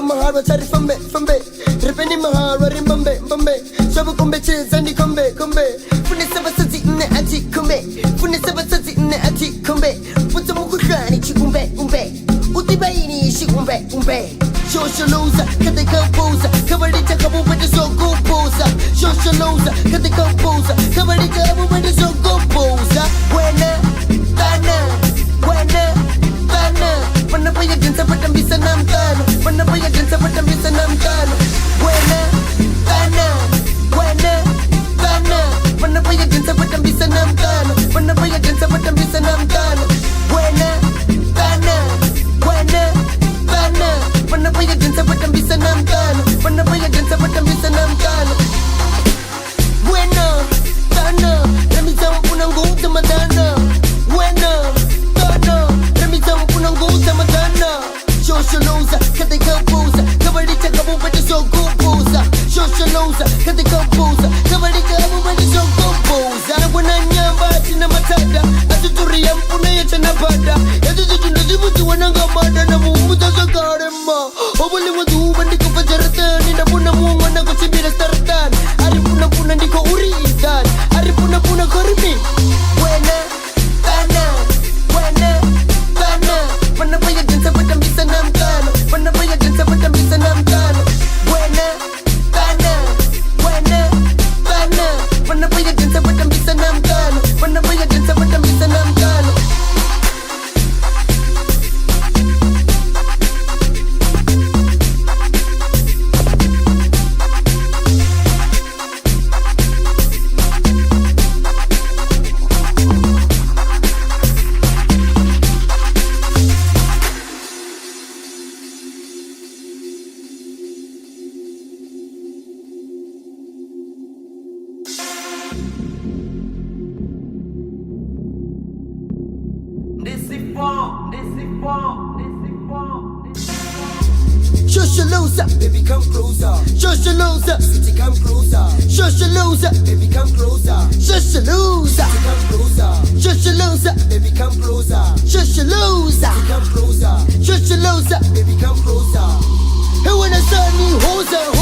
mahal wachari fambe repeni mahal wari mbambe shabu kumbe cheza ni kombe fune saba sazi ne aji kombe fune saba sazi ne aji kombe puto mukushani chikumbe utibaini shikumbe social loser kade composer kabalita kabu bade so composer social loser kade composer kabalita kabu bade so composer buena Mana paya dansa pada bisa namkano Mana paya dansa pada bisa namkano Buena Mana paya dansa pada bisa namkano Mana paya dansa pada bisa namkano Buena Mana paya dansa pada bisa namkano Mana paya dansa pada bisa namkano Buena Nami sama punang guta madana Buena Nami sama punang guta madana Social loser, kade composer Kabalita kabu bade so composer Social loser, kade composer Kabalita kabu bade so composer Na wana nyamba tina matada Atuturi yampuna ya chana bada Yatutu nazibuti wananga bada Na mumbuta sa karema Obali wadu bandiko fajaratan Nina puna munga na kusibira startan Ari puna ndiko uritan Ari puna korimi Buena Mana paya dansa pada bisa namkano Mana paya dansa pada bisa namkano Buena Mana paya dansa pada bisa namkano Mana paya dansa pada bisa namkano Social loser, baby come closer. Social loser, city come closer. Social loser, baby come closer. Social loser, city come closer. Social loser, baby come closer. Social loser, city come closer. Social loser, baby come closer. Hey, when I saw me, hosa.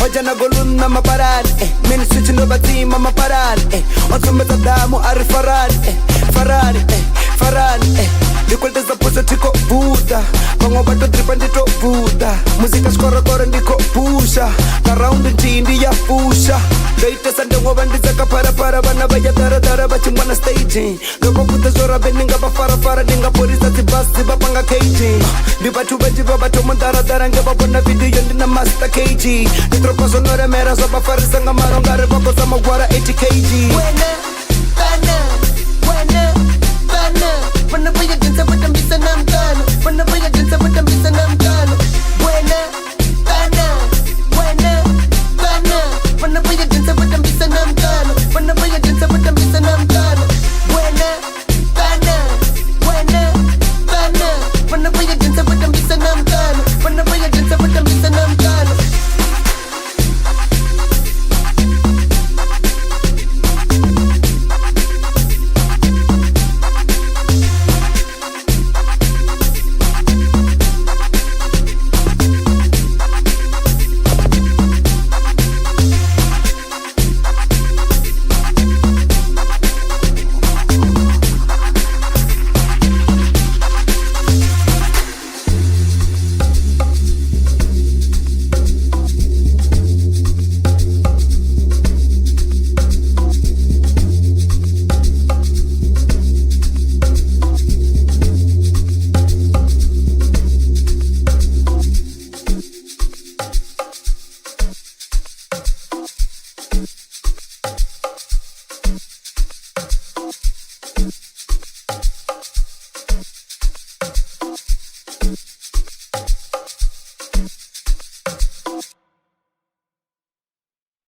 Ojana golun na maparan Mini switch no batima maparan Otumeta damu ari faran Dikwelteza puso tiko buda Kongo bato dripa ndito buda Muzika skoro ndiko pusha Karaundi ntindi ya pusha Doitesa ndongo ndizaka para Bana baya dara bachimwana staging Loko puta zora beninga bafara Dinga polisa zibasi bapanga caging Dibatu bajiba bato dara Nge babona video ndina master KG Nitropa sonore mera soba farisanga marongare Bako sama gwara 80 kg Mana paya dansa pada bisa namkano Mana paya dansa pada bisa namkano Buena Mana paya dansa pada bisa